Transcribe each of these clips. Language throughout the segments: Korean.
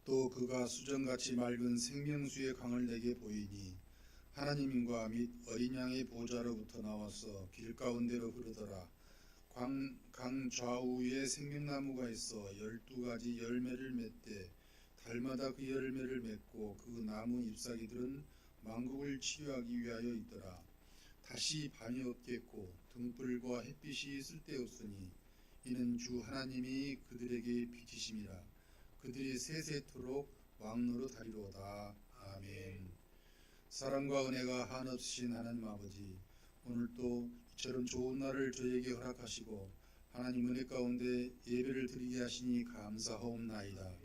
또 그가 수정같이 맑은 생명수의 강을 내게 보이니 하나님과 및 어린 양의 보좌로부터 나와서 길 가운데로 흐르더라. 강 좌우에 생명나무가 있어 12가지 열매를 맺되 달마다 그 열매를 맺고 그 나무 잎사귀들은 만국을 치유하기 위하여 있더라. 다시 밤이 없겠고 등불과 햇빛이 쓸데없으니 이는 주 하나님이 그들에게 빛이심이라. 그들이 세세토록 왕노로 다리로다. 아멘. 사랑과 은혜가 한없으신 하나님 아버지, 오늘도 이처럼 좋은 날을 저에게 허락하시고 하나님 은혜 가운데 예배를 드리게 하시니 감사하옵나이다.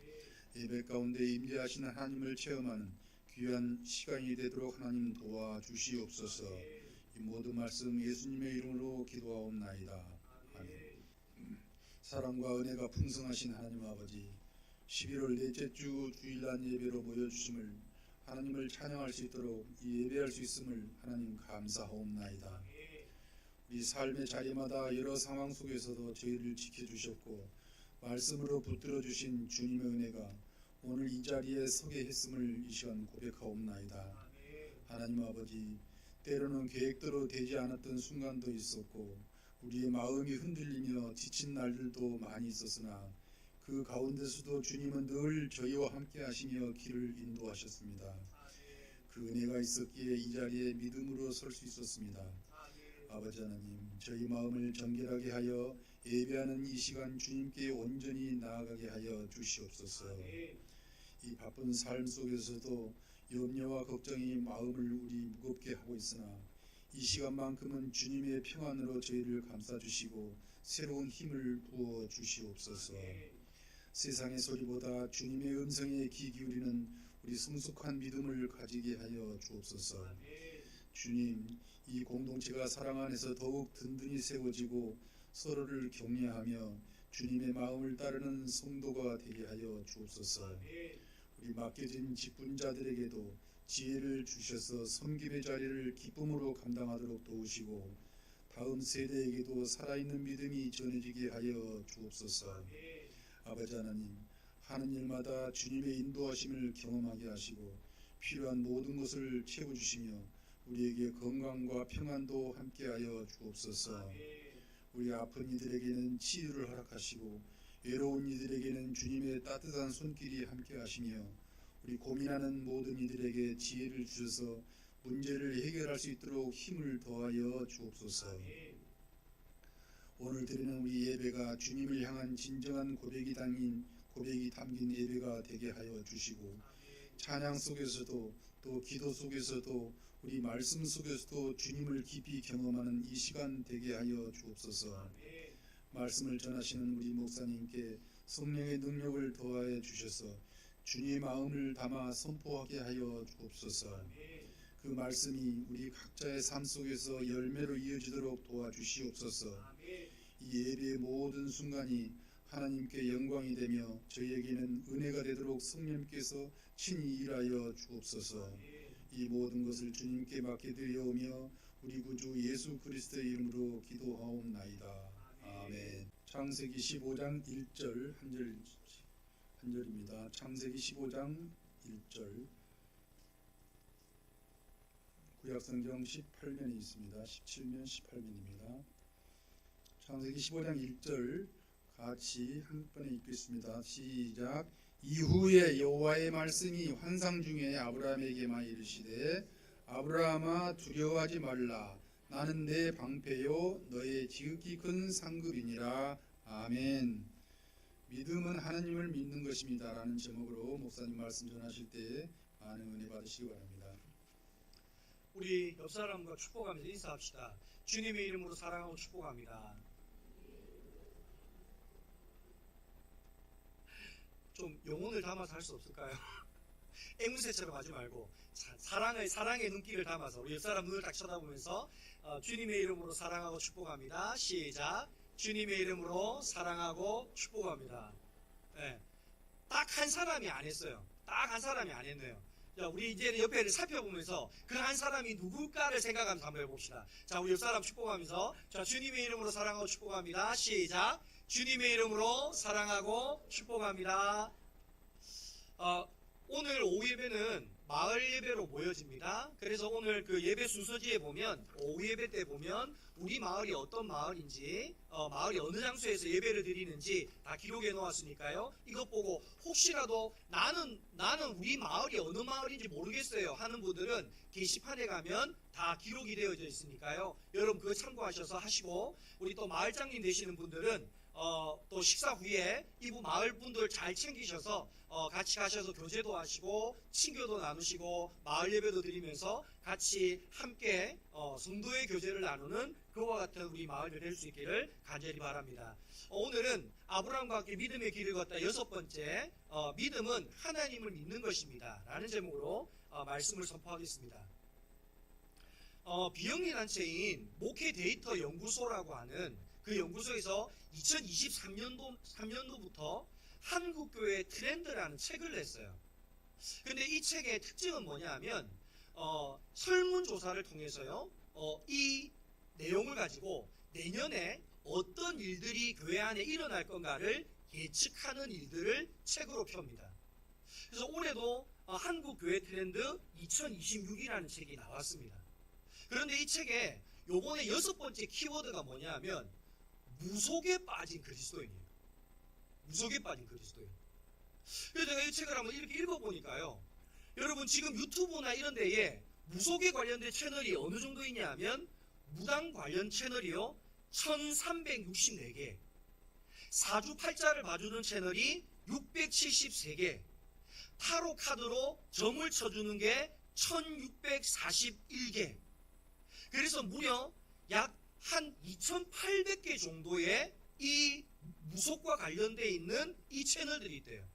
예배 가운데 임재하신 하나님을 체험하는 귀한 시간이 되도록 하나님 도와주시옵소서. 이 모든 말씀 예수님의 이름으로 기도하옵나이다. 아멘. 사랑과 은혜가 풍성하신 하나님 아버지, 11월 넷째 주 주일날 예배로 모여주심을 하나님을 찬양할 수 있도록 예배할 수 있음을 하나님 감사하옵나이다. 우리 삶의 자리마다 여러 상황 속에서도 저희를 지켜주셨고 말씀으로 붙들어 주신 주님의 은혜가 오늘 이 자리에 서게 했음을 이 시간 고백하옵나이다. 하나님 아버지, 때로는 계획대로 되지 않았던 순간도 있었고 우리의 마음이 흔들리며 지친 날들도 많이 있었으나 그 가운데서도 주님은 늘 저희와 함께 하시며 길을 인도하셨습니다. 그 은혜가 있었기에 이 자리에 믿음으로 설 수 있었습니다. 아버지 하나님, 저희 마음을 정결하게 하여 예배하는 이 시간 주님께 온전히 나아가게 하여 주시옵소서. 이 바쁜 삶 속에서도 염려와 걱정이 마음을 우리 무겁게 하고 있으나 이 시간만큼은 주님의 평안으로 저희를 감싸주시고 새로운 힘을 부어 주시옵소서. 세상의 소리보다 주님의 음성에 귀 기울이는 우리 성숙한 믿음을 가지게 하여 주옵소서. 주님, 이 공동체가 사랑 안에서 더욱 든든히 세워지고 서로를 격려하며 주님의 마음을 따르는 성도가 되게 하여 주옵소서. 우리 맡겨진 직분자들에게도 지혜를 주셔서 섬김의 자리를 기쁨으로 감당하도록 도우시고 다음 세대에게도 살아있는 믿음이 전해지게 하여 주옵소서. 아버지 하나님, 하는 일마다 주님의 인도하심을 경험하게 하시고 필요한 모든 것을 채워주시며 우리에게 건강과 평안도 함께하여 주옵소서. 우리 아픈 이들에게는 치유를 허락하시고 외로운 이들에게는 주님의 따뜻한 손길이 함께하시며 우리 고민하는 모든 이들에게 지혜를 주셔서 문제를 해결할 수 있도록 힘을 더하여 주옵소서. 오늘 드리는 우리 예배가 주님을 향한 진정한 고백이 담긴 예배가 되게 하여 주시고 찬양 속에서도 또 기도 속에서도 우리 말씀 속에서도 주님을 깊이 경험하는 이 시간 되게 하여 주옵소서. 말씀을 전하시는 우리 목사님께 성령의 능력을 더하여 주셔서 주님의 마음을 담아 선포하게 하여 주옵소서. 그 말씀이 우리 각자의 삶 속에서 열매로 이어지도록 도와주시옵소서. 이 예배의 모든 순간이 하나님께 영광이 되며 저희에게는 은혜가 되도록 성령께서 친히 일하여 주옵소서. 이 모든 것을 주님께 맡겨드리오며 우리 구주 예수 그리스도의 이름으로 기도하옵나이다. 아멘. 창세기 15장 1절 한절입니다. 창세기 15장 1절. 구약성경 18면이 있습니다. 17면 18면입니다. 창세기 15장 1절 같이 한 번에 읽겠습니다. 시작. 이후에 여호와의 말씀이 환상 중에 아브라함에게만 이르시되 아브라함아 두려워하지 말라. 나는 내 방패요 너의 지극히 큰 상급이니라. 아멘. 믿음은 하나님을 믿는 것입니다 라는 제목으로 목사님 말씀 전하실 때 많은 은혜 받으시기 바랍니다. 우리 옆 사람과 축복하면서 인사합시다. 주님의 이름으로 사랑하고 축복합니다. 좀 영혼을 담아서 할 수 없을까요? 앵무새처럼 하지 말고 사랑의 눈길을 담아서 우리 옆 사람 눈을 딱 쳐다보면서 주님의 이름으로 사랑하고 축복합니다. 시작. 주님의 이름으로 사랑하고 축복합니다. 네. 딱 한 사람이 안 했어요. 딱 한 사람이 안 했네요. 자, 우리 이제 옆에를 살펴보면서 그 한 사람이 누굴까를 생각하면서 한번 해봅시다. 자, 우리 옆 사람 축복하면서 자, 주님의 이름으로 사랑하고 축복합니다. 시작. 주님의 이름으로 사랑하고 축복합니다. 오늘 오후 예배는 마을 예배로 모여집니다. 그래서 오늘 그 예배 순서지에 보면 오후 예배 때 보면 우리 마을이 어떤 마을인지 마을이 어느 장소에서 예배를 드리는지 다 기록해 놓았으니까요. 이것 보고 혹시라도 나는 우리 마을이 어느 마을인지 모르겠어요 하는 분들은 게시판에 가면 다 기록이 되어져 있으니까요. 여러분 그거 참고하셔서 하시고 우리 또 마을장님 되시는 분들은 또 식사 후에 이부 마을 분들 잘 챙기셔서 같이 가셔서 교제도 하시고 친교도 나누시고 마을 예배도 드리면서 같이 함께 성도의 교제를 나누는 그와 같은 우리 마을이 될 수 있기를 간절히 바랍니다. 오늘은 아브라함과 함께 믿음의 길을 걷다 6번째 믿음은 하나님을 믿는 것입니다 라는 제목으로 말씀을 선포하겠습니다. 비영리 단체인 목회 데이터 연구소라고 하는 그 연구소에서 2023년도부터 한국교회 트렌드라는 책을 냈어요. 근데 이 책의 특징은 뭐냐 하면 설문조사를 통해서요 이 내용을 가지고 내년에 어떤 일들이 교회 안에 일어날 건가를 예측하는 일들을 책으로 펴니다. 그래서 올해도 한국교회 트렌드 2026이라는 책이 나왔습니다. 그런데 이 책에 요번에 6번째 키워드가 뭐냐 하면 무속에 빠진 그리스도인이에요. 무속에 빠진 그리스도인. 그래서 제가 이 책을 한번 이렇게 읽어보니까요. 여러분 지금 유튜브나 이런 데에 무속에 관련된 채널이 어느 정도 있냐 하면 무당 관련 채널이요. 1364개. 사주팔자를 봐주는 채널이 673개. 타로 카드로 점을 쳐주는 게 1641개. 그래서 무려 약 한 2800개 정도의 이 무속과 관련되어 있는 이 채널들이 있대요.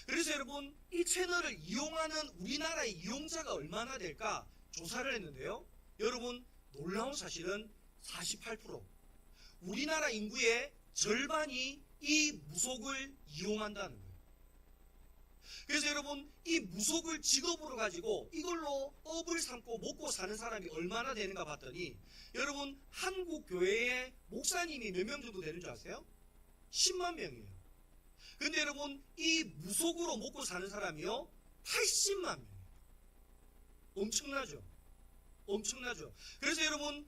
그래서 여러분 이 채널을 이용하는 우리나라의 이용자가 얼마나 될까 조사를 했는데요. 여러분 놀라운 사실은 48%. 우리나라 인구의 절반이 이 무속을 이용한다는 거예요. 그래서 여러분 이 무속을 직업으로 가지고 이걸로 업을 삼고 먹고 사는 사람이 얼마나 되는가 봤더니 여러분 한국 교회의 목사님이 몇 명 정도 되는 줄 아세요? 10만 명이에요. 근데 여러분 이 무속으로 먹고 사는 사람이요 80만 명이에요. 엄청나죠? 엄청나죠? 그래서 여러분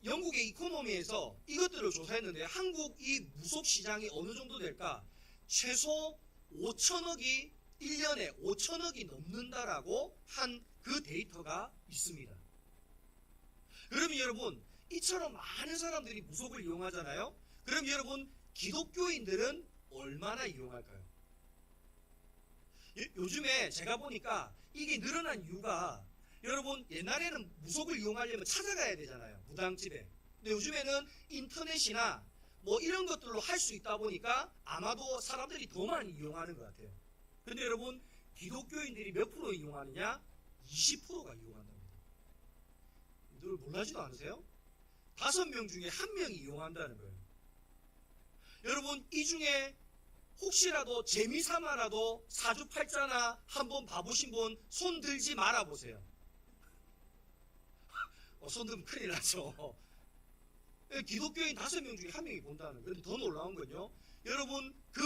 영국의 이코노미에서 이것들을 조사했는데 한국 이 무속 시장이 어느 정도 될까? 최소 5천억이 1년에 5천억이 넘는다라고 한 그 데이터가 있습니다. 그럼 여러분 이처럼 많은 사람들이 무속을 이용하잖아요. 그럼 여러분 기독교인들은 얼마나 이용할까요? 요즘에 제가 보니까 이게 늘어난 이유가 여러분 옛날에는 무속을 이용하려면 찾아가야 되잖아요. 무당집에. 근데 요즘에는 인터넷이나 뭐 이런 것들로 할 수 있다 보니까 아마도 사람들이 더 많이 이용하는 것 같아요. 근데 여러분 기독교인들이 몇 프로 이용하느냐? 20%가 이용한답니다. 늘 놀라지도 않으세요? 5명 중에 1명이 이용한다는 거예요. 여러분 이 중에 혹시라도 재미삼아라도 사주팔자나 한번 봐보신 분 손 들지 말아보세요. 손 들면 큰일 나죠. 기독교인 5명 중에 1명이 본다는 거예요. 더 놀라운 건요. 여러분 그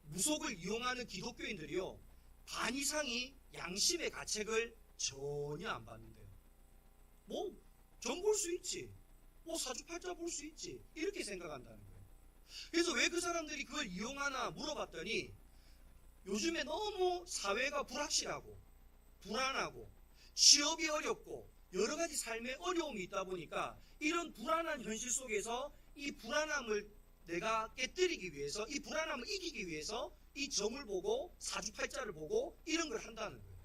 무속을 이용하는 기독교인들이요. 반 이상이 양심의 가책을 전혀 안 받는데요. 뭐 점 볼 수 있지. 뭐 사주팔자 볼 수 있지. 이렇게 생각한다는 거예요. 그래서 왜 그 사람들이 그걸 이용하나 물어봤더니 요즘에 너무 사회가 불확실하고 불안하고 취업이 어렵고 여러 가지 삶의 어려움이 있다 보니까 이런 불안한 현실 속에서 이 불안함을 내가 깨뜨리기 위해서 이 불안함을 이기기 위해서 이 점을 보고 사주팔자를 보고 이런 걸 한다는 거예요.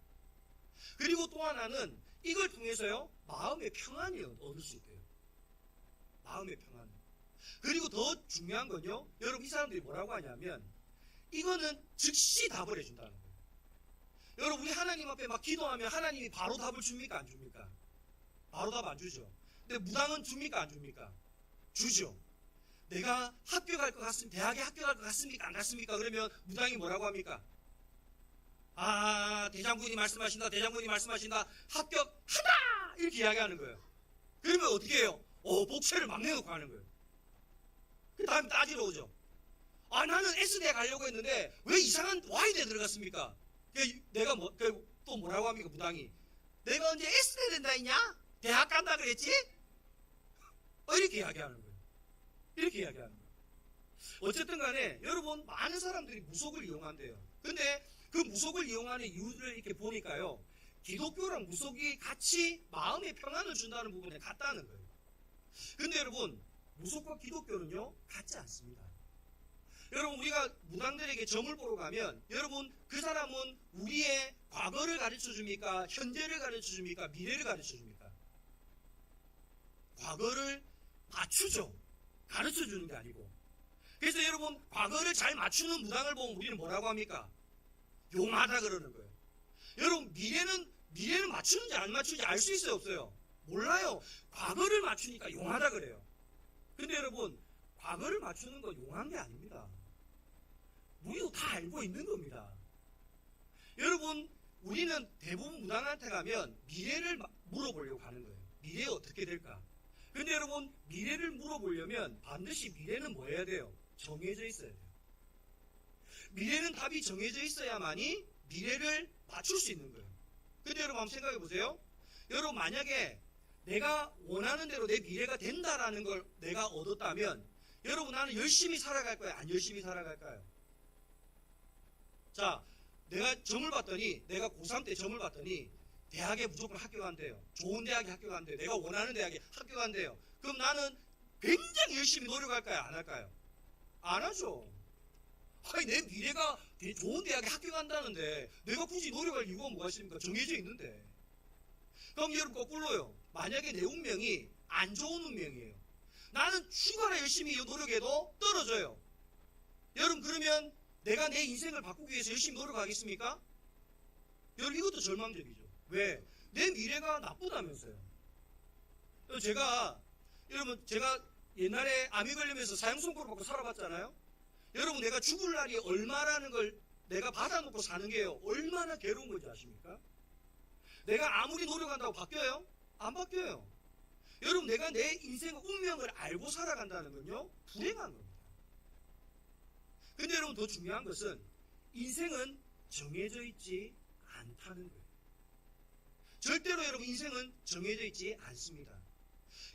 그리고 또 하나는 이걸 통해서요 마음의 평안이 얻을 수 있대요. 마음의 평안. 그리고 더 중요한 건요 여러분 이 사람들이 뭐라고 하냐면 이거는 즉시 답을 해준다는 거예요. 여러분 우리 하나님 앞에 막 기도하면 하나님이 바로 답을 줍니까 안 줍니까? 바로 답 안 주죠. 근데 무당은 줍니까 안 줍니까? 주죠. 내가 학교 갈 것 같습니다. 대학에 학교 갈 것 같습니까? 안 갔습니까? 그러면 무당이 뭐라고 합니까? 대장군이 말씀하신다. 대장군이 말씀하신다. 합격하다! 이렇게 이야기하는 거예요. 그러면 어떻게 해요? 복채를 막 내놓고 하는 거예요. 그 다음에 따지러 오죠. 아, 나는 S대 가려고 했는데 왜 이상한 Y대 들어갔습니까? 내가 또 뭐라고 합니까, 무당이? 내가 언제 S대 된다 했냐? 대학 간다 그랬지? 이렇게 이야기하는 거예요. 이렇게 이야기하는 거예요. 어쨌든 간에 여러분, 많은 사람들이 무속을 이용한대요. 근데 그 무속을 이용하는 이유를 이렇게 보니까요, 기독교랑 무속이 같이 마음의 평안을 준다는 부분에 같다는 거예요. 근데 여러분, 무속과 기독교는요, 같지 않습니다. 여러분, 우리가 무당들에게 점을 보러 가면 여러분, 그 사람은 우리의 과거를 가르쳐 줍니까? 현재를 가르쳐 줍니까? 미래를 가르쳐 줍니까? 과거를 맞추죠. 가르쳐 주는 게 아니고. 그래서 여러분, 과거를 잘 맞추는 무당을 보면 우리는 뭐라고 합니까? 용하다 그러는 거예요. 여러분, 미래는 맞추는지 안 맞추는지 알 수 있어요, 없어요? 몰라요. 과거를 맞추니까 용하다 그래요. 근데 여러분, 과거를 맞추는 거 용한 게 아닙니다. 우리도 다 알고 있는 겁니다. 여러분, 우리는 대부분 무당한테 가면 미래를 물어보려고 하는 거예요. 미래 어떻게 될까? 근데 여러분, 미래를 물어보려면 반드시 미래는 뭐 해야 돼요? 정해져 있어야 돼요. 미래는 답이 정해져 있어야만이 미래를 맞출 수 있는 거예요. 근데 여러분, 한번 생각해 보세요. 여러분, 만약에 내가 원하는 대로 내 미래가 된다라는 걸 내가 얻었다면 여러분, 나는 열심히 살아갈 거야? 안 열심히 살아갈까요? 자, 내가 점을 봤더니, 내가 고3 때 점을 봤더니 대학에 무조건 합격한대요. 좋은 대학에 합격한대요. 내가 원하는 대학에 합격한대요. 그럼 나는 굉장히 열심히 노력할까요? 안 할까요? 안 하죠. 아니, 내 미래가 좋은 대학에 합격한다는데 내가 굳이 노력할 이유가 뭐가 있습니까? 정해져 있는데. 그럼 여러분, 거꾸로요. 만약에 내 운명이 안 좋은 운명이에요. 나는 죽어라 열심히 노력해도 떨어져요. 여러분, 그러면 내가 내 인생을 바꾸기 위해서 열심히 노력하겠습니까? 여러분, 이것도 절망적이죠. 왜? 내 미래가 나쁘다면서요. 여러분, 제가 옛날에 암이 걸리면서 사형선고를 받고 살아봤잖아요. 여러분, 내가 죽을 날이 얼마라는 걸 내가 받아놓고 사는 게요, 얼마나 괴로운 건지 아십니까? 내가 아무리 노력한다고 바뀌어요? 안 바뀌어요. 여러분, 내가 내 인생의 운명을 알고 살아간다는 건요, 불행한 겁니다. 근데 여러분, 더 중요한 것은 인생은 정해져 있지 않다는 거예요. 절대로 여러분, 인생은 정해져 있지 않습니다.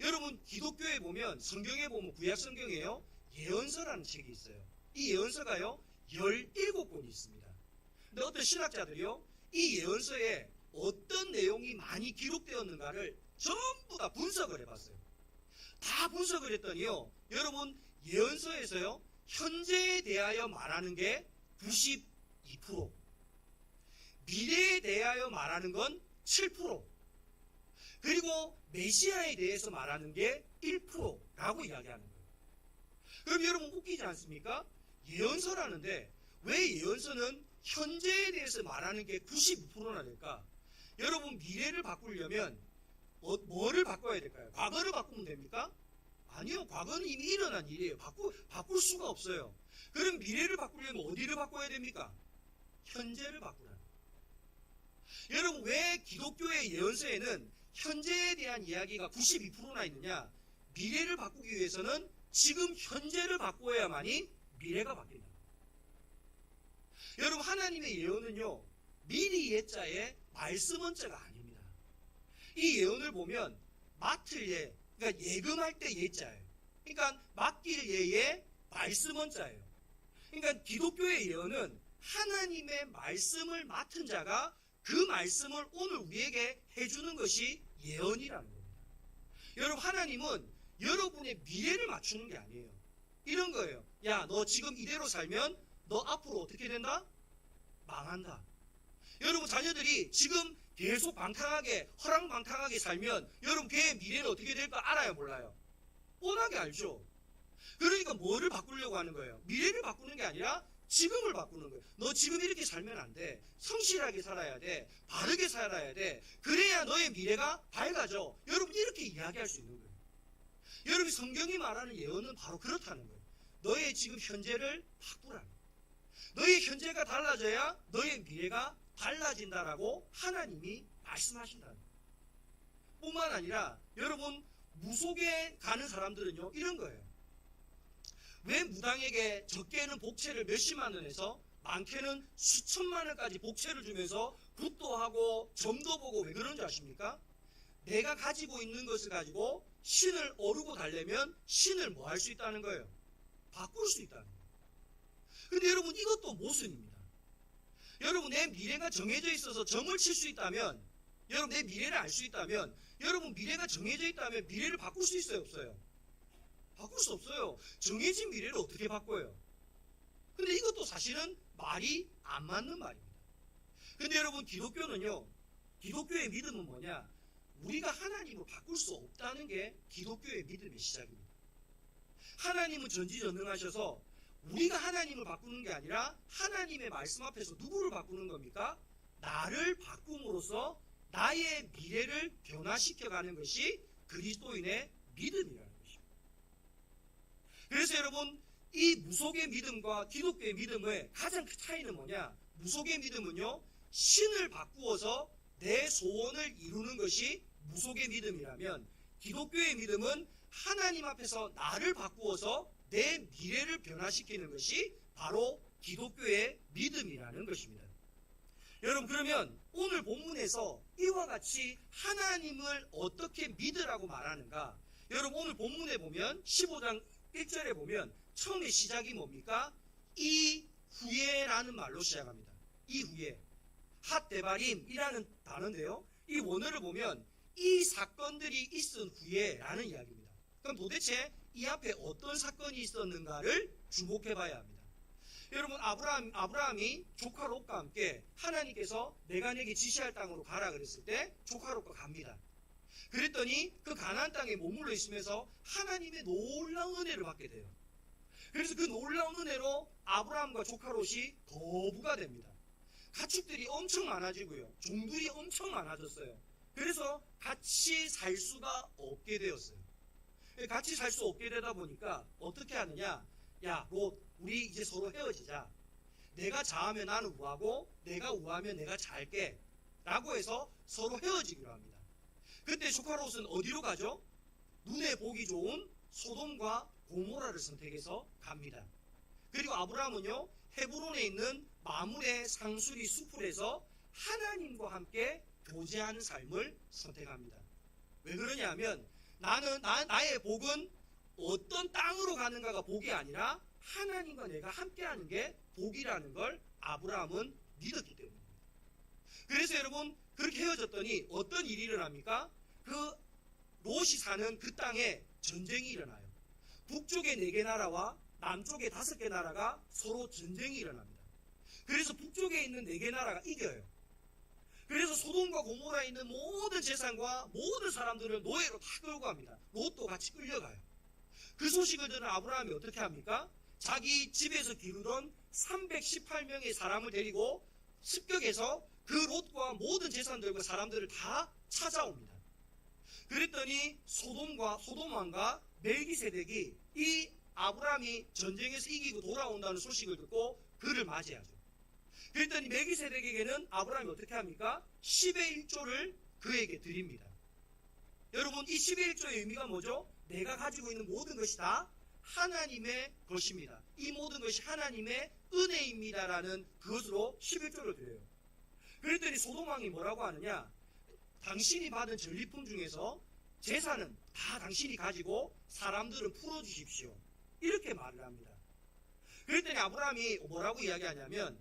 여러분, 기독교에 보면, 성경에 보면, 구약 성경에요, 예언서라는 책이 있어요. 이 예언서가요, 17권이 있습니다. 근데 어떤 신학자들이요, 이 예언서에 어떤 내용이 많이 기록되었는가를 전부 다 분석을 해봤어요. 다 분석을 했더니요, 여러분, 예언서에서요, 현재에 대하여 말하는 게 92%, 미래에 대하여 말하는 건 7%, 그리고 메시아에 대해서 말하는 게 1%라고 이야기하는 거예요. 그럼 여러분, 웃기지 않습니까? 예언서라는데 왜 예언서는 현재에 대해서 말하는 게 92%나 될까? 여러분, 미래를 바꾸려면 뭐를 바꿔야 될까요? 과거를 바꾸면 됩니까? 아니요. 과거는 이미 일어난 일이에요. 바꿀 수가 없어요. 그럼 미래를 바꾸려면 어디를 바꿔야 됩니까? 현재를 바꾸라는 거예요. 여러분, 왜 기독교의 예언서에는 현재에 대한 이야기가 92%나 있느냐? 미래를 바꾸기 위해서는 지금 현재를 바꿔야만이 미래가 바뀐다. 여러분, 하나님의 예언은요, 미리 예자에 말씀 원자가 아닙니다. 이 예언을 보면 맡을 예, 그러니까 예금할 때 예자예요. 그러니까 맡길 예에 말씀 원자예요. 그러니까 기독교의 예언은 하나님의 말씀을 맡은 자가 그 말씀을 오늘 우리에게 해주는 것이 예언이라는 겁니다. 여러분, 하나님은 여러분의 미래를 맞추는 게 아니에요. 이런 거예요. 야, 너 지금 이대로 살면 너 앞으로 어떻게 된다? 망한다. 여러분, 자녀들이 지금 계속 방탕하게, 허랑방탕하게 살면 여러분, 걔의 미래는 어떻게 될까 알아요, 몰라요? 뻔하게 알죠. 그러니까 뭐를 바꾸려고 하는 거예요? 미래를 바꾸는 게 아니라 지금을 바꾸는 거예요. 너 지금 이렇게 살면 안 돼. 성실하게 살아야 돼. 바르게 살아야 돼. 그래야 너의 미래가 밝아져. 여러분, 이렇게 이야기할 수 있는 거예요. 여러분, 성경이 말하는 예언은 바로 그렇다는 거예요. 너의 지금 현재를 바꾸라는 거예요. 너의 현재가 달라져야 너의 미래가 달라진다라고 하나님이 말씀하신다는 거예요. 뿐만 아니라 여러분, 무속에 가는 사람들은요, 이런 거예요. 왜 무당에게 적게는 복채를 몇십만 원에서 많게는 수천만 원까지 복채를 주면서 굿도 하고 점도 보고 왜 그런 줄 아십니까? 내가 가지고 있는 것을 가지고 신을 오르고 달래면 신을 뭐 할 수 있다는 거예요? 바꿀 수 있다는 거예요. 근데 여러분, 이것도 모순입니다. 여러분, 내 미래가 정해져 있어서 점을 칠 수 있다면, 여러분 내 미래를 알 수 있다면, 여러분 미래가 정해져 있다면 미래를 바꿀 수 있어요, 없어요? 바꿀 수 없어요. 정해진 미래를 어떻게 바꿔요? 근데 이것도 사실은 말이 안 맞는 말입니다. 근데 여러분, 기독교는요, 기독교의 믿음은 뭐냐? 우리가 하나님을 바꿀 수 없다는 게 기독교의 믿음의 시작입니다. 하나님은 전지전능하셔서 우리가 하나님을 바꾸는 게 아니라 하나님의 말씀 앞에서 누구를 바꾸는 겁니까? 나를 바꿈으로써 나의 미래를 변화시켜가는 것이 그리스도인의 믿음이라는 것입니다. 그래서 여러분, 이 무속의 믿음과 기독교의 믿음의 가장 큰 차이는 뭐냐? 무속의 믿음은요, 신을 바꾸어서 내 소원을 이루는 것이 무속의 믿음이라면, 기독교의 믿음은 하나님 앞에서 나를 바꾸어서 내 미래를 변화시키는 것이 바로 기독교의 믿음이라는 것입니다. 여러분, 그러면 오늘 본문에서 이와 같이 하나님을 어떻게 믿으라고 말하는가? 여러분, 오늘 본문에 보면 15장 1절에 보면 처음에 시작이 뭡니까? 이후에라는 말로 시작합니다. 이후에. 핫데바림이라는 단어인데요, 이 원어를 보면 이 사건들이 있은 후에라는 이야기입니다. 그럼 도대체 이 앞에 어떤 사건이 있었는가를 주목해 봐야 합니다. 여러분, 아브라함이 조카 롯과 함께 하나님께서 내가 내게 지시할 땅으로 가라 그랬을 때 조카 롯과 갑니다. 그랬더니 그 가나안 땅에 머물러 있으면서 하나님의 놀라운 은혜를 받게 돼요. 그래서 그 놀라운 은혜로 아브라함과 조카 롯이 거부가 됩니다. 가축들이 엄청 많아지고요, 종들이 엄청 많아졌어요. 그래서 같이 살 수가 없게 되었어요. 같이 살 수 없게 되다 보니까 어떻게 하느냐? 야, 롯, 우리 이제 서로 헤어지자. 내가 자하면 나는 우하고 내가 우하면 내가 잘게 라고 해서 서로 헤어지기로 합니다. 그때 조카 롯은 어디로 가죠? 눈에 보기 좋은 소돔과 고모라를 선택해서 갑니다. 그리고 아브라함은요, 헤브론에 있는 마므레 상수리 숲을에서 하나님과 함께 교제하는 삶을 선택합니다. 왜 그러냐면, 나의 복은 어떤 땅으로 가는가가 복이 아니라 하나님과 내가 함께하는 게 복이라는 걸 아브라함은 믿었기 때문입니다. 그래서 여러분, 그렇게 헤어졌더니 어떤 일이 일어납니까? 그 롯이 사는 그 땅에 전쟁이 일어나요. 북쪽의 4개 나라와 남쪽의 5개 나라가 서로 전쟁이 일어납니다. 그래서 북쪽에 있는 4개 나라가 이겨요. 그래서 소돔과 고모라에 있는 모든 재산과 모든 사람들을 노예로 다 끌고 갑니다. 롯도 같이 끌려가요. 그 소식을 들은 아브라함이 어떻게 합니까? 자기 집에서 기르던 318명의 사람을 데리고 습격해서 그 롯과 모든 재산들과 사람들을 다 찾아옵니다. 그랬더니 소돔 왕과 멜기세덱이 이 아브라함이 전쟁에서 이기고 돌아온다는 소식을 듣고 그를 맞이하죠. 그랬더니 멜기세덱에게는 아브라함이 어떻게 합니까? 10의 1조를 그에게 드립니다. 여러분, 이 10의 1조의 의미가 뭐죠? 내가 가지고 있는 모든 것이 다 하나님의 것입니다. 이 모든 것이 하나님의 은혜입니다라는 그것으로 11조를 드려요. 그랬더니 소돔왕이 뭐라고 하느냐? 당신이 받은 전리품 중에서 재산은 다 당신이 가지고 사람들은 풀어주십시오. 이렇게 말을 합니다. 그랬더니 아브라함이 뭐라고 이야기하냐면,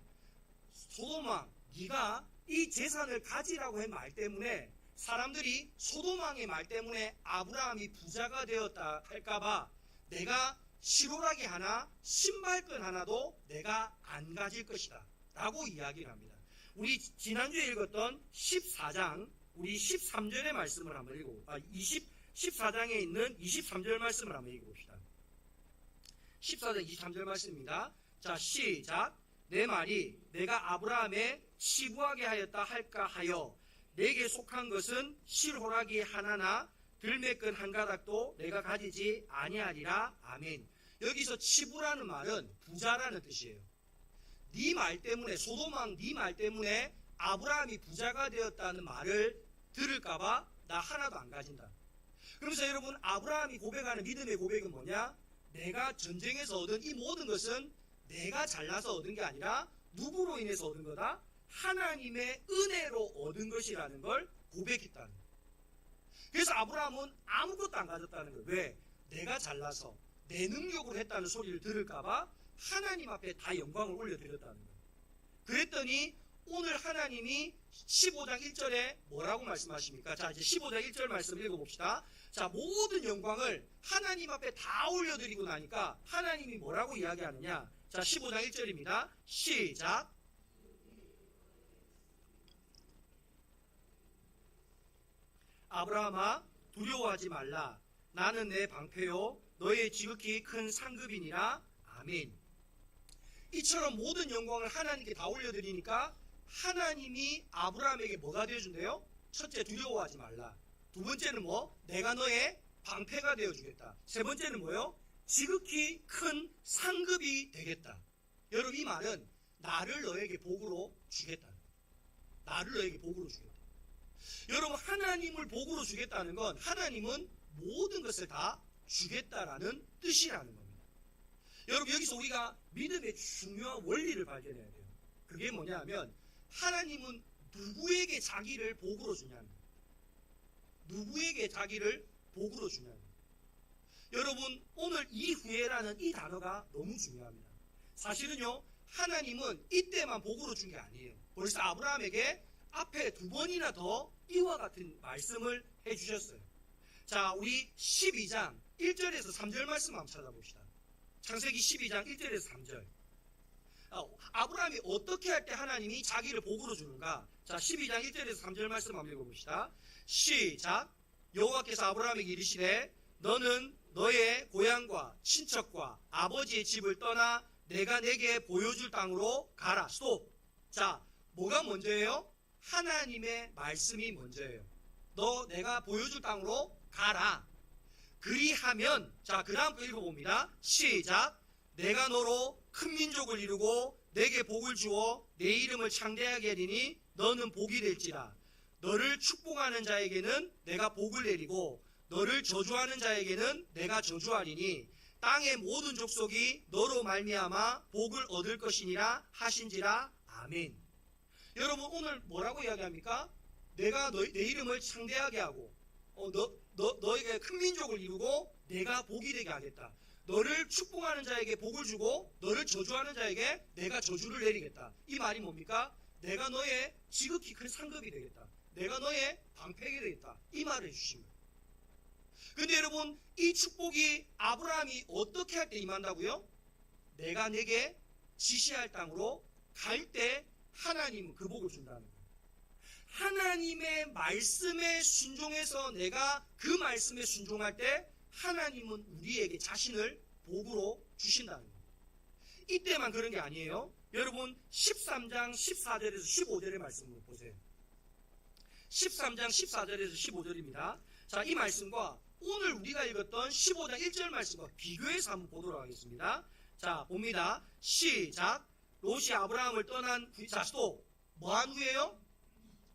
소돔왕, 네가 이 재산을 가지라고 한 말 때문에 사람들이 소돔왕의 말 때문에 아브라함이 부자가 되었다 할까봐 내가 시로라기 하나, 신발끈 하나도 내가 안 가질 것이다 라고 이야기를 합니다. 우리 지난주에 읽었던 14장, 우리 13절의 말씀을 한번 읽어봅시다. 14장에 있는 23절 말씀을 한번 읽어봅시다. 14장 23절 말씀입니다. 자, 시작. 내 말이 내가 아브라함에 치부하게 하였다 할까 하여 내게 속한 것은 실호라기 하나나 들매끈 한 가닥도 내가 가지지 아니하리라. 아멘. 여기서 치부라는 말은 부자라는 뜻이에요. 네 말 때문에, 소돔왕 네 말 때문에 아브라함이 부자가 되었다는 말을 들을까봐 나 하나도 안 가진다. 그러면서 여러분, 아브라함이 고백하는 믿음의 고백은 뭐냐? 내가 전쟁에서 얻은 이 모든 것은 내가 잘나서 얻은 게 아니라 누구로 인해서 얻은 거다? 하나님의 은혜로 얻은 것이라는 걸 고백했다는 거예요. 그래서 아브라함은 아무것도 안 가졌다는 거예요. 왜? 내가 잘나서 내 능력으로 했다는 소리를 들을까봐 하나님 앞에 다 영광을 올려드렸다는 거예요. 그랬더니 오늘 하나님이 15장 1절에 뭐라고 말씀하십니까? 자, 이제 15장 1절 말씀 읽어봅시다. 자, 모든 영광을 하나님 앞에 다 올려드리고 나니까 하나님이 뭐라고 이야기하느냐? 자, 15장 1절입니다. 시작. 아브라함아, 두려워하지 말라. 나는 내 방패요 너의 지극히 큰 상급이니라. 아멘. 이처럼 모든 영광을 하나님께 다 올려드리니까 하나님이 아브라함에게 뭐가 되어준대요? 첫째, 두려워하지 말라. 두 번째는 뭐? 내가 너의 방패가 되어주겠다. 세 번째는 뭐요? 지극히 큰 상급이 되겠다. 여러분, 이 말은 나를 너에게 복으로 주겠다. 나를 너에게 복으로 주겠다. 여러분, 하나님을 복으로 주겠다는 건 하나님은 모든 것을 다 주겠다라는 뜻이라는 겁니다. 여러분, 여기서 우리가 믿음의 중요한 원리를 발견해야 돼요. 그게 뭐냐면 하나님은 누구에게 자기를 복으로 주냐는 거예요. 누구에게 자기를 복으로 주냐는 거예요. 여러분, 오늘 이후에라는 이 단어가 너무 중요합니다. 사실은요, 하나님은 이때만 복으로 준 게 아니에요. 벌써 아브라함에게 앞에 두 번이나 더 이와 같은 말씀을 해주셨어요. 자, 우리 12장 1절에서 3절 말씀 한번 찾아봅시다. 창세기 12장 1절에서 3절. 아브라함이 어떻게 할 때 하나님이 자기를 복으로 주는가? 자, 12장 1절에서 3절 말씀 한번 읽어봅시다. 시작. 여호와께서 아브라함에게 이르시되 너는 너의 고향과 친척과 아버지의 집을 떠나 내가 내게 보여줄 땅으로 가라. 스톱. 자, 뭐가 먼저예요? 하나님의 말씀이 먼저예요. 너 내가 보여줄 땅으로 가라. 그리하면, 자, 그 다음 거 읽어봅니다. 시작. 내가 너로 큰 민족을 이루고 내게 복을 주어 내 이름을 창대하게 하리니 너는 복이 될지라. 너를 축복하는 자에게는 내가 복을 내리고 너를 저주하는 자에게는 내가 저주하리니 땅의 모든 족속이 너로 말미암아 복을 얻을 것이니라 하신지라. 아멘. 여러분, 오늘 뭐라고 이야기합니까? 내가 내 이름을 창대하게 하고 너에게 큰 민족을 이루고 내가 복이 되게 하겠다. 너를 축복하는 자에게 복을 주고 너를 저주하는 자에게 내가 저주를 내리겠다. 이 말이 뭡니까? 내가 너의 지극히 큰 상급이 되겠다. 내가 너의 방패가 되겠다. 이 말을 해주신 거예요. 근데 여러분, 이 축복이 아브라함이 어떻게 할 때 임한다고요? 내가 내게 지시할 땅으로 갈 때 하나님은 그 복을 준다는 거예요. 하나님의 말씀에 순종해서 내가 그 말씀에 순종할 때 하나님은 우리에게 자신을 복으로 주신다는 거예요. 이때만 그런 게 아니에요. 여러분, 13장 14절에서 15절의 말씀을 보세요. 13장 14절에서 15절입니다. 자, 이 말씀과 오늘 우리가 읽었던 15장 1절 말씀과 비교해서 한번 보도록 하겠습니다. 자, 봅니다. 시작. 롯이 아브라함을 떠난 후, 자, 또 뭐한 후에요?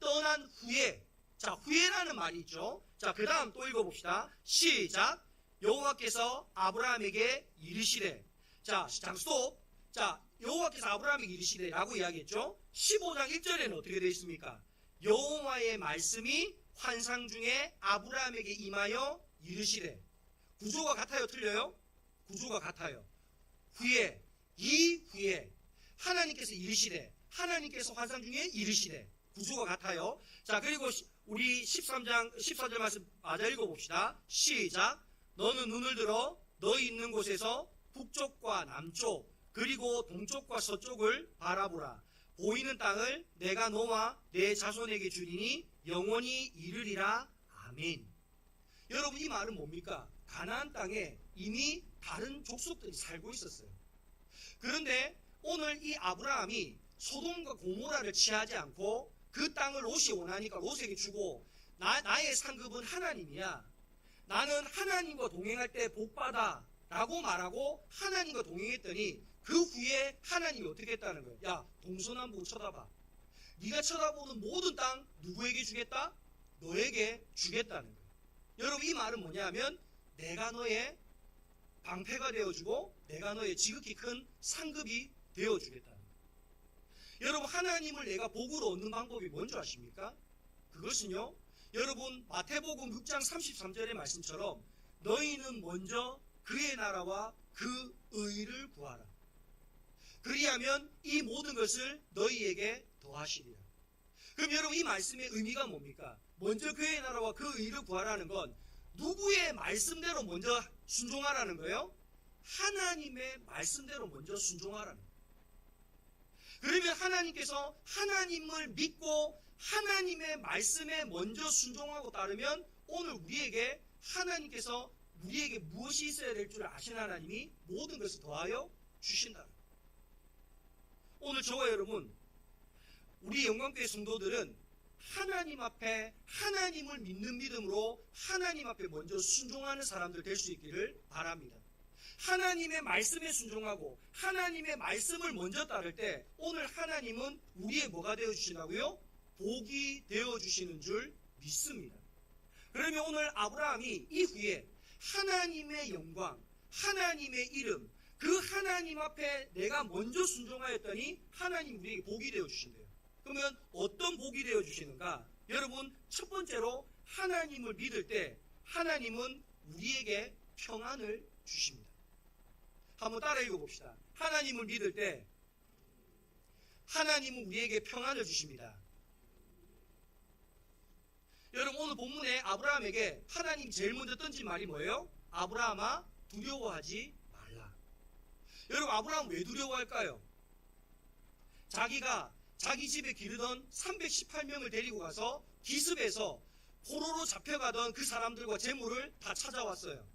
떠난 후에. 자, 후에라는 말이 있죠. 자, 그 다음 또 읽어봅시다. 시작. 여호와께서 아브라함에게 이르시되. 자, 스톱. 자, 여호와께서 아브라함에게 이르시되 라고 이야기했죠. 15장 1절에는 어떻게 되어 있습니까? 여호와의 말씀이 환상 중에 아브라함에게 임하여 이르시되. 구조가 같아요, 틀려요? 구조가 같아요. 후에, 이후에 하나님께서 이르시되, 하나님께서 환상 중에 이르시되. 구조가 같아요. 자, 그리고 우리 13장 14절 말씀 맞아 읽어봅시다. 시작. 너는 눈을 들어 너희 있는 곳에서 북쪽과 남쪽 그리고 동쪽과 서쪽을 바라보라. 보이는 땅을 내가 너와 내 자손에게 주리니 영원히 이르리라. 아멘. 여러분, 이 말은 뭡니까? 가나안 땅에 이미 다른 족속들이 살고 있었어요. 그런데 오늘 이 아브라함이 소돔과 고모라를 취하지 않고 그 땅을 롯이 원하니까 롯에게 주고 나의 상급은 하나님이야. 나는 하나님과 동행할 때 복받아 라고 말하고 하나님과 동행했더니 그 후에 하나님이 어떻게 했다는 거예요? 야, 동서남북 쳐다봐. 네가 쳐다보는 모든 땅 누구에게 주겠다? 너에게 주겠다는 거예요. 여러분, 이 말은 뭐냐면 내가 너의 방패가 되어주고 내가 너의 지극히 큰 상급이 되어주겠다는 거예요. 여러분, 하나님을 내가 복으로 얻는 방법이 뭔지 아십니까? 그것은요, 여러분 마태복음 6장 33절의 말씀처럼 너희는 먼저 그의 나라와 그 의를 구하라. 그리하면 이 모든 것을 너희에게 더하시리라. 그럼 여러분, 이 말씀의 의미가 뭡니까? 먼저 그의 나라와 그 의를 구하라는 건 누구의 말씀대로 먼저 순종하라는 거예요? 하나님의 말씀대로 먼저 순종하라는 거예요. 그러면 하나님께서 하나님을 믿고 하나님의 말씀에 먼저 순종하고 따르면 오늘 우리에게 하나님께서 우리에게 무엇이 있어야 될 줄 아시는 하나님이 모든 것을 더하여 주신다. 오늘 저와 여러분, 우리 영광교회 성도들은 하나님 앞에 하나님을 믿는 믿음으로 하나님 앞에 먼저 순종하는 사람들 될 수 있기를 바랍니다. 하나님의 말씀에 순종하고 하나님의 말씀을 먼저 따를 때 오늘 하나님은 우리의 뭐가 되어주시나고요? 복이 되어주시는 줄 믿습니다. 그러면 오늘 아브라함이 이후에 하나님의 영광, 하나님의 이름, 그 하나님 앞에 내가 먼저 순종하였더니 하나님 우리에게 복이 되어주신대요. 그러면 어떤 복이 되어주시는가? 여러분, 첫 번째로 하나님을 믿을 때 하나님은 우리에게 평안을 주십니다. 한번 따라 읽어봅시다. 하나님을 믿을 때 하나님은 우리에게 평안을 주십니다. 여러분, 오늘 본문에 아브라함에게 하나님이 제일 먼저 던진 말이 뭐예요? 아브라함아, 두려워하지 말라. 여러분, 아브라함 왜 두려워할까요? 자기가 자기 집에 기르던 318명을 데리고 가서 기습해서 포로로 잡혀가던 그 사람들과 재물을 다 찾아왔어요.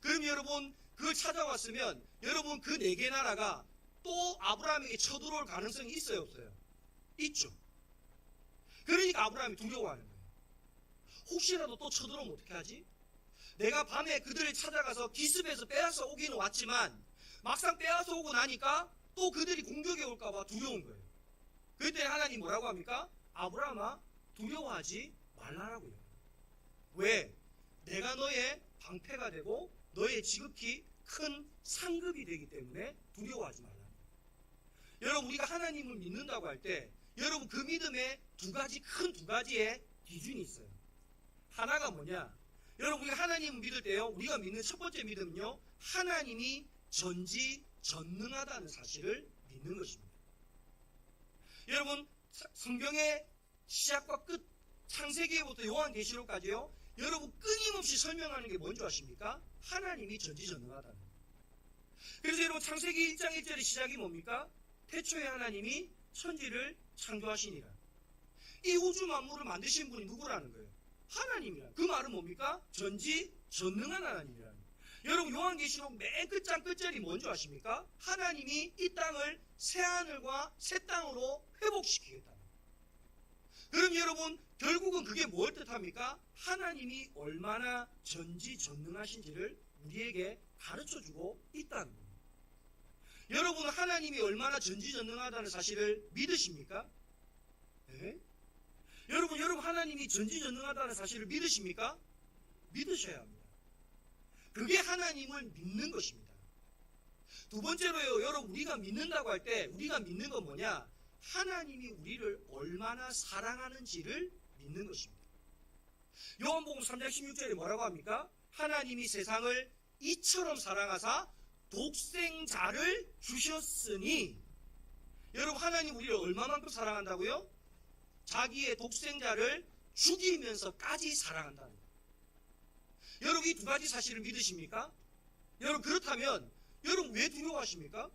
그럼 여러분, 그걸 찾아왔으면 여러분 그 4개 나라가 또 아브라함에게 쳐들어올 가능성이 있어요, 없어요? 있죠. 그러니까 아브라함이 두려워하는 거예요. 혹시라도 또 쳐들어오면 어떻게 하지? 내가 밤에 그들을 찾아가서 기습해서 빼앗아 오기는 왔지만 막상 빼앗아 오고 나니까 또 그들이 공격해 올까 봐 두려운 거예요. 그때 하나님 뭐라고 합니까? 아브라함아, 두려워하지 말라라고요. 왜? 내가 너의 방패가 되고 너의 지극히 큰 상급이 되기 때문에 두려워하지 말라. 여러분, 우리가 하나님을 믿는다고 할 때 여러분 그 믿음에 두 가지의 기준이 있어요. 하나가 뭐냐? 여러분, 우리가 하나님을 믿을 때요, 우리가 믿는 첫 번째 믿음은요, 하나님이 전지전능하다는 사실을 믿는 것입니다. 여러분, 성경의 시작과 끝, 창세기부터 요한계시록까지요, 여러분 끊임없이 설명하는 게 뭔지 아십니까? 하나님이 전지전능하다는 거예요. 그래서 여러분, 창세기 1장 1절의 시작이 뭡니까? 태초에 하나님이 천지를 창조하시니라. 이 우주 만물을 만드신 분이 누구라는 거예요? 하나님이라. 그 말은 뭡니까? 전지전능한 하나님이라는 거예요. 여러분, 요한계시록 맨 끝장 끝절이 뭔지 아십니까? 하나님이 이 땅을 새하늘과 새 땅으로 회복시키겠다. 그럼 여러분, 결국은 그게 뭘 뜻합니까? 하나님이 얼마나 전지전능하신지를 우리에게 가르쳐주고 있다는 겁니다. 여러분은 하나님이 얼마나 전지전능하다는 사실을 믿으십니까? 네? 여러분 하나님이 전지전능하다는 사실을 믿으십니까? 믿으셔야 합니다. 그게 하나님을 믿는 것입니다. 두 번째로요, 여러분, 우리가 믿는다고 할 때 우리가 믿는 건 뭐냐? 하나님이 우리를 얼마나 사랑하는지를 믿는 것입니다. 요한복음 3장 16절에 뭐라고 합니까? 하나님이 세상을 이처럼 사랑하사 독생자를 주셨으니. 여러분, 하나님 우리를 얼마만큼 사랑한다고요? 자기의 독생자를 죽이면서까지 사랑한다는 거예요. 여러분, 이 두 가지 사실을 믿으십니까? 여러분, 그렇다면 여러분 왜 두려워하십니까?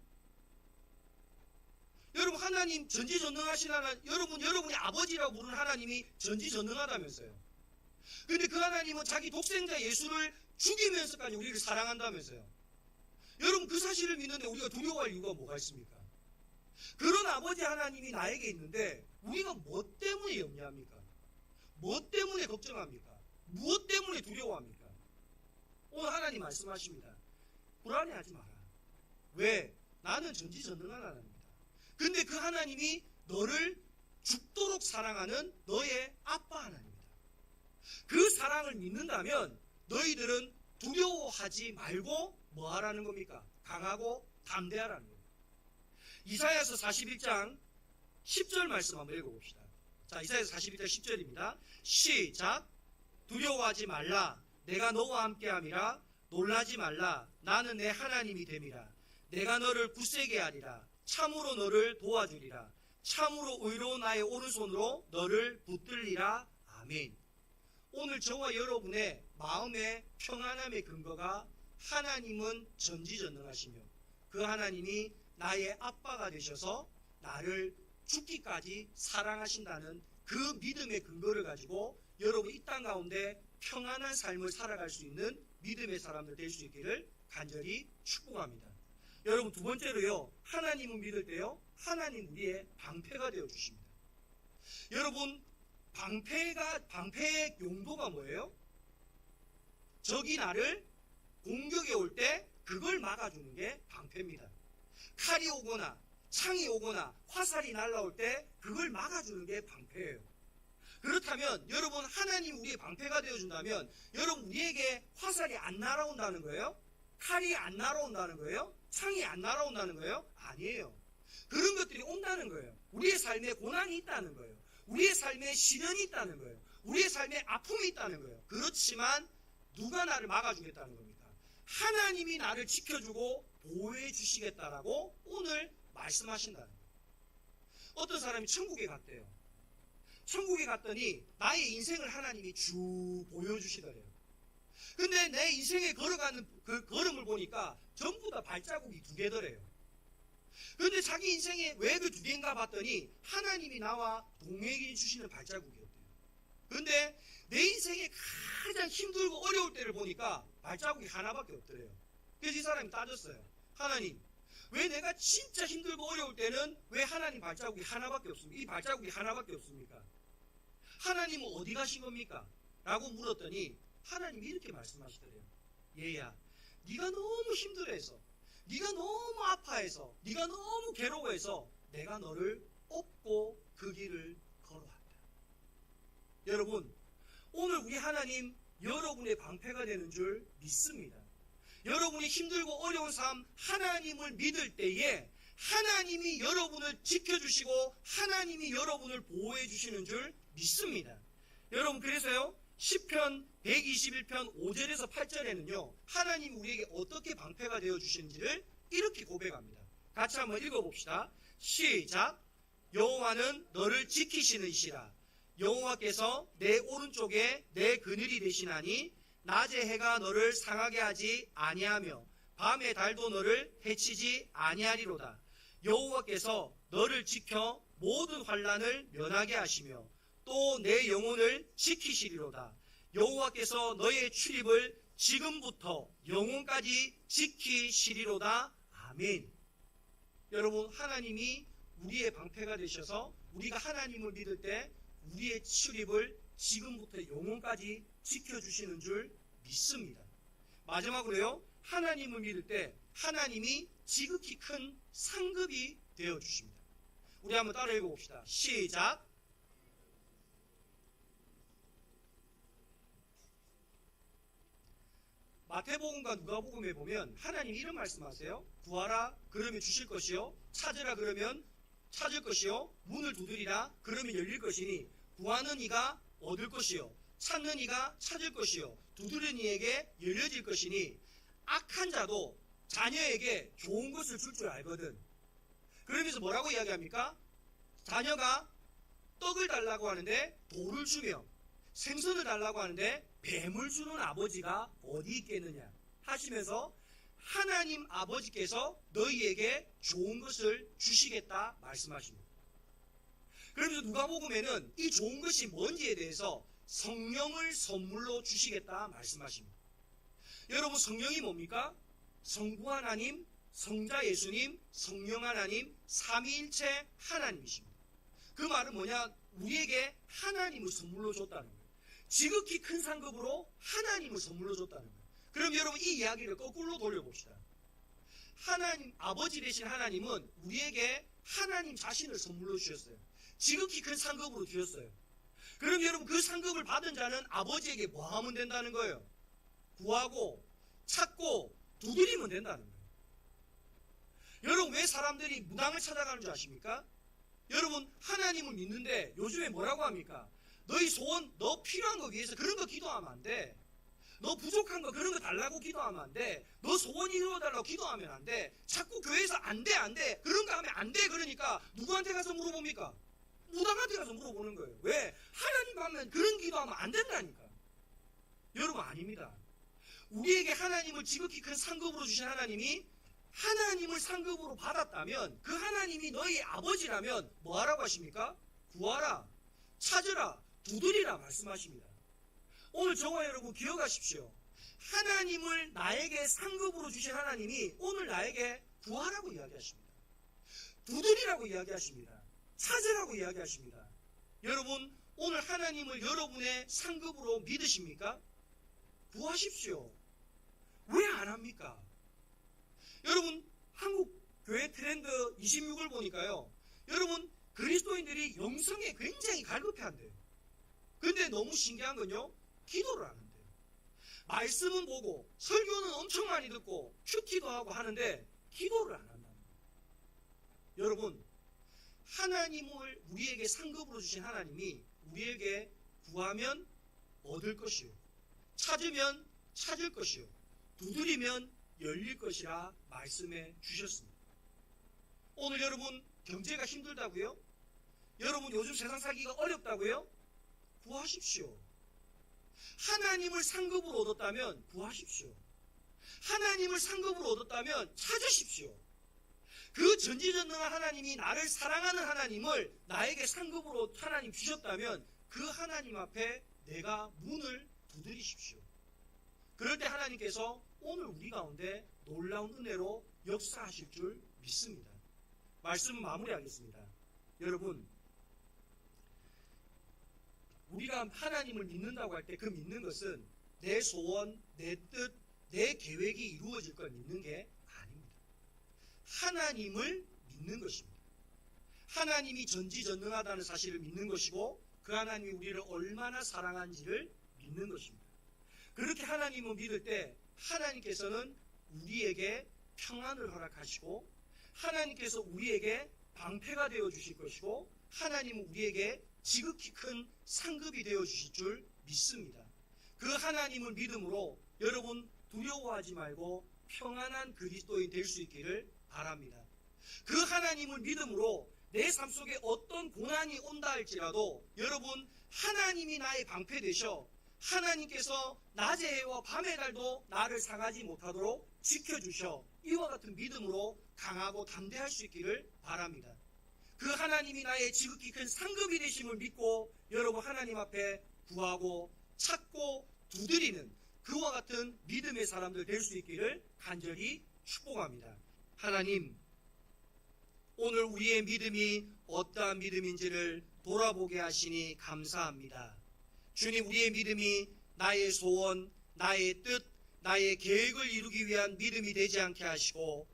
여러분, 하나님 전지전능하신 하나님, 여러분이 아버지라고 부르는 하나님이 전지전능하다면서요. 근데 그 하나님은 자기 독생자 예수를 죽이면서까지 우리를 사랑한다면서요. 여러분, 그 사실을 믿는데 우리가 두려워할 이유가 뭐가 있습니까? 그런 아버지 하나님이 나에게 있는데 우리가 뭐 때문에 염려합니까? 뭐 때문에 걱정합니까? 무엇 때문에 두려워합니까? 오늘 하나님 말씀하십니다. 불안해하지 마라. 왜? 나는 전지전능한 하나님입니다. 근데 그 하나님이 너를 죽도록 사랑하는 너의 아빠 하나님입니다. 그 사랑을 믿는다면 너희들은 두려워하지 말고 뭐 하라는 겁니까? 강하고 담대하라는 겁니다. 이사야서 41장 10절 말씀 한번 읽어봅시다. 자, 이사야서 41장 10절입니다. 시작. 두려워하지 말라. 내가 너와 함께함이라. 놀라지 말라. 나는 내 하나님이 됨이라. 내가 너를 굳세게 하리라. 참으로 너를 도와주리라. 참으로 의로운 나의 오른손으로 너를 붙들리라. 아멘. 오늘 저와 여러분의 마음의 평안함의 근거가 하나님은 전지전능하시며 그 하나님이 나의 아빠가 되셔서 나를 죽기까지 사랑하신다는 그 믿음의 근거를 가지고 여러분 이 땅 가운데 평안한 삶을 살아갈 수 있는 믿음의 사람들 될 수 있기를 간절히 축복합니다. 여러분 두 번째로요. 하나님을 믿을 때요. 하나님 우리의 방패가 되어 주십니다. 여러분 방패의 용도가 뭐예요? 적이 나를 공격해 올 때 그걸 막아주는 게 방패입니다. 칼이 오거나 창이 오거나 화살이 날아올 때 그걸 막아주는 게 방패예요. 그렇다면 여러분 하나님 우리의 방패가 되어준다면 여러분 우리에게 화살이 안 날아온다는 거예요? 칼이 안 날아온다는 거예요? 창이 안 날아온다는 거예요? 아니에요. 그런 것들이 온다는 거예요. 우리의 삶에 고난이 있다는 거예요. 우리의 삶에 시련이 있다는 거예요. 우리의 삶에 아픔이 있다는 거예요. 그렇지만 누가 나를 막아주겠다는 겁니까? 하나님이 나를 지켜주고 보호해 주시겠다라고 오늘 말씀하신다는 거예요. 어떤 사람이 천국에 갔대요. 천국에 갔더니 나의 인생을 하나님이 쭉 보여주시더래요. 근데 내 인생에 걸어가는 그 걸음을 보니까 전부 다 발자국이 2개더래요. 근데 자기 인생에 왜 그 2개인가 봤더니 하나님이 나와 동행해 주시는 발자국이었대요. 근데 내 인생에 가장 힘들고 어려울 때를 보니까 발자국이 하나밖에 없더래요. 그래서 이 사람이 따졌어요. 하나님, 왜 내가 진짜 힘들고 어려울 때는 왜 하나님 발자국이 하나밖에 없습니까? 이 발자국이 하나밖에 없습니까? 하나님은 어디 가신 겁니까? 라고 물었더니 하나님이 이렇게 말씀하시더래요. 얘야, 네가 너무 힘들어해서, 네가 너무 아파해서, 네가 너무 괴로워해서 내가 너를 업고 그 길을 걸어왔다. 여러분, 오늘 우리 하나님 여러분의 방패가 되는 줄 믿습니다. 여러분이 힘들고 어려운 삶 하나님을 믿을 때에 하나님이 여러분을 지켜주시고 하나님이 여러분을 보호해 주시는 줄 믿습니다. 여러분 그래서요 시편 121편 5절에서 8절에는요 하나님이 우리에게 어떻게 방패가 되어 주시는지를 이렇게 고백합니다. 같이 한번 읽어봅시다. 시작. 여호와는 너를 지키시는 이시라. 여호와께서 내 오른쪽에 내 그늘이 되시나니 낮에 해가 너를 상하게 하지 아니하며 밤에 달도 너를 해치지 아니하리로다. 여호와께서 너를 지켜 모든 환난을 면하게 하시며 또 내 영혼을 지키시리로다. 여호와께서 너의 출입을 지금부터 영혼까지 지키시리로다. 아멘. 여러분 하나님이 우리의 방패가 되셔서 우리가 하나님을 믿을 때 우리의 출입을 지금부터 영혼까지 지켜주시는 줄 믿습니다. 마지막으로요 하나님을 믿을 때 하나님이 지극히 큰 상급이 되어주십니다. 우리 한번 따라 읽어봅시다. 시작. 마태복음과 누가복음에 보면 하나님이 이런 말씀하세요. 구하라 그러면 주실 것이요 찾으라 그러면 찾을 것이요 문을 두드리라 그러면 열릴 것이니 구하는 이가 얻을 것이요 찾는 이가 찾을 것이요 두드리는 이에게 열려질 것이니 악한 자도 자녀에게 좋은 것을 줄 줄 알거든. 그러면서 뭐라고 이야기합니까? 자녀가 떡을 달라고 하는데 돌을 주며 생선을 달라고 하는데 뱀을 주는 아버지가 어디 있겠느냐 하시면서 하나님 아버지께서 너희에게 좋은 것을 주시겠다 말씀하십니다. 그러면서 누가복음에는 이 좋은 것이 뭔지에 대해서 성령을 선물로 주시겠다 말씀하십니다. 여러분 성령이 뭡니까? 성부 하나님, 성자 예수님, 성령 하나님, 삼위일체 하나님이십니다. 그 말은 뭐냐? 우리에게 하나님을 선물로 줬다는 거예요. 지극히 큰 상급으로 하나님을 선물로 줬다는 거예요. 그럼 여러분 이 이야기를 거꾸로 돌려봅시다. 하나님, 아버지 되신 하나님은 우리에게 하나님 자신을 선물로 주셨어요. 지극히 큰 상급으로 주셨어요. 그럼 여러분 그 상급을 받은 자는 아버지에게 뭐 하면 된다는 거예요? 구하고 찾고 두드리면 된다는 거예요. 여러분, 왜 사람들이 무당을 찾아가는 줄 아십니까? 여러분, 하나님을 믿는데 요즘에 뭐라고 합니까? 너희 소원, 너 필요한 거 위해서 그런 거 기도하면 안 돼. 너 부족한 거 그런 거 달라고 기도하면 안 돼. 너 소원 이루어달라고 기도하면 안 돼. 자꾸 교회에서 안 돼, 안 돼. 그런 거 하면 안 돼. 그러니까 누구한테 가서 물어봅니까? 무당한테 가서 물어보는 거예요. 왜? 하나님 하면 그런 기도하면 안 된다니까. 여러분, 아닙니다. 우리에게 하나님을 지극히 큰 상급으로 주신 하나님이 하나님을 상급으로 받았다면 그 하나님이 너희 아버지라면 뭐 하라고 하십니까? 구하라, 찾으라, 두드리라 말씀하십니다. 오늘 저와 여러분 기억하십시오. 하나님을 나에게 상급으로 주신 하나님이 오늘 나에게 구하라고 이야기하십니다. 두드리라고 이야기하십니다. 찾으라고 이야기하십니다. 여러분, 오늘 하나님을 여러분의 상급으로 믿으십니까? 구하십시오. 왜 안 합니까? 여러분, 한국 교회 트렌드 26을 보니까요. 여러분, 그리스도인들이 영성에 굉장히 갈급해한대요. 근데 너무 신기한 건요. 기도를 안 한대요. 말씀은 보고 설교는 엄청 많이 듣고 큐티도 하고 하는데 기도를 안 한다는 거예요. 여러분, 하나님을 우리에게 상급으로 주신 하나님이 우리에게 구하면 얻을 것이요, 찾으면 찾을 것이요, 두드리면 열릴 것이라 말씀해 주셨습니다. 오늘 여러분 경제가 힘들다고요? 여러분 요즘 세상 살기가 어렵다고요? 구하십시오. 하나님을 상급으로 얻었다면 구하십시오. 하나님을 상급으로 얻었다면 찾으십시오. 그 전지전능한 하나님이 나를 사랑하는 하나님을 나에게 상급으로 하나님 주셨다면 그 하나님 앞에 내가 문을 두드리십시오. 그럴 때 하나님께서 오늘 우리 가운데 놀라운 은혜로 역사하실 줄 믿습니다. 말씀 마무리하겠습니다. 여러분, 우리가 하나님을 믿는다고 할 때 그 믿는 것은 내 소원, 내 뜻, 내 계획이 이루어질 걸 믿는 게 아닙니다. 하나님을 믿는 것입니다. 하나님이 전지전능하다는 사실을 믿는 것이고 그 하나님이 우리를 얼마나 사랑한지를 믿는 것입니다. 그렇게 하나님을 믿을 때 하나님께서는 우리에게 평안을 허락하시고 하나님께서 우리에게 방패가 되어 주실 것이고 하나님은 우리에게 지극히 큰 상급이 되어 주실 줄 믿습니다. 그 하나님을 믿음으로 여러분 두려워하지 말고 평안한 그리스도인 될 수 있기를 바랍니다. 그 하나님을 믿음으로 내 삶 속에 어떤 고난이 온다 할지라도 여러분 하나님이 나의 방패 되셔 하나님께서 낮의 해와 밤의 달도 나를 상하지 못하도록 지켜주셔 이와 같은 믿음으로 강하고 담대할 수 있기를 바랍니다. 그 하나님이 나의 지극히 큰 상급이 되심을 믿고 여러분 하나님 앞에 구하고 찾고 두드리는 그와 같은 믿음의 사람들 될 수 있기를 간절히 축복합니다. 하나님, 오늘 우리의 믿음이 어떠한 믿음인지를 돌아보게 하시니 감사합니다. 주님, 우리의 믿음이 나의 소원, 나의 뜻, 나의 계획을 이루기 위한 믿음이 되지 않게 하시고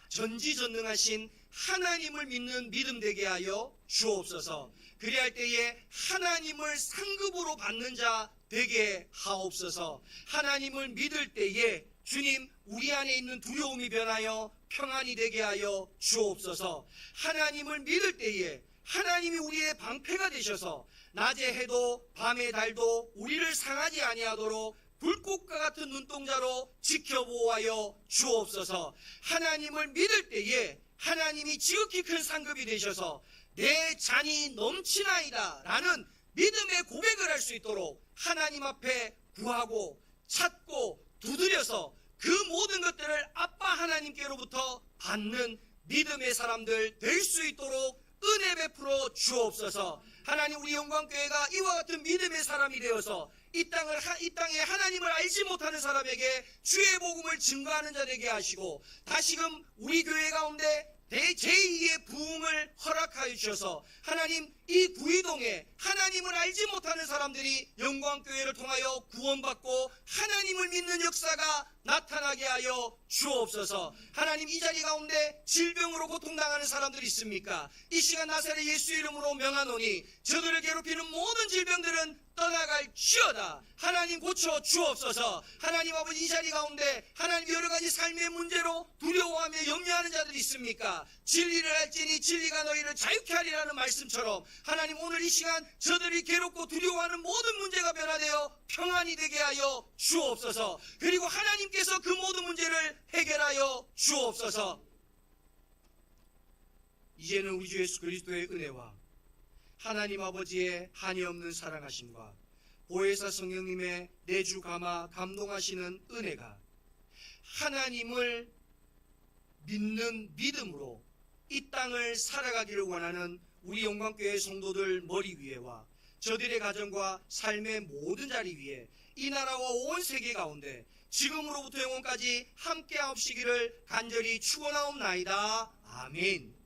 전지전능하신 하나님을 믿는 믿음 되게 하여 주옵소서. 그리할 때에 하나님을 상급으로 받는 자 되게 하옵소서. 하나님을 믿을 때에 주님, 우리 안에 있는 두려움이 변하여 평안이 되게 하여 주옵소서. 하나님을 믿을 때에 하나님이 우리의 방패가 되셔서 낮의 해도 밤의 달도 우리를 상하지 아니하도록 불꽃과 같은 눈동자로 지켜보아여 주옵소서. 하나님을 믿을 때에 하나님이 지극히 큰 상급이 되셔서 내 잔이 넘치나이다 라는 믿음의 고백을 할 수 있도록 하나님 앞에 구하고 찾고 두드려서 그 모든 것들을 아빠 하나님께로부터 받는 믿음의 사람들 될 수 있도록 은혜 베풀어 주옵소서. 하나님, 우리 영광교회가 이와 같은 믿음의 사람이 되어서 이 땅에 하나님을 알지 못하는 사람에게 주의 복음을 증거하는 자 되게 하시고 다시금 우리 교회 가운데 제2의 우리의 부흥을 허락하여 주셔서 하나님 이 구이동에 하나님을 알지 못하는 사람들이 영광교회를 통하여 구원받고 하나님을 믿는 역사가 나타나게 하여 주옵소서. 하나님 이 자리 가운데 질병으로 고통당하는 사람들이 있습니까? 이 시간 나사렛 예수 이름으로 명하노니 저들을 괴롭히는 모든 질병들은 떠나갈지어다. 하나님 고쳐 주옵소서. 하나님 아버지 이 자리 가운데 하나님 여러 가지 삶의 문제로 두려워하며 염려하는 자들이 있습니까? 진리를 알지니 진리가 너희를 자유케 하리라는 말씀처럼 하나님 오늘 이 시간 저들이 괴롭고 두려워하는 모든 문제가 변화되어 평안이 되게 하여 주옵소서. 그리고 하나님께서 그 모든 문제를 해결하여 주옵소서. 이제는 우리 주 예수 그리스도의 은혜와 하나님 아버지의 한이 없는 사랑하심과 보혜사 성령님의 내주 감화 감동하시는 은혜가 하나님을 믿는 믿음으로 이 땅을 살아가기를 원하는 우리 영광교회 성도들 머리 위에와 저들의 가정과 삶의 모든 자리 위에 이 나라와 온 세계 가운데 지금으로부터 영원까지 함께 하옵시기를 간절히 축원하옵나이다. 아멘.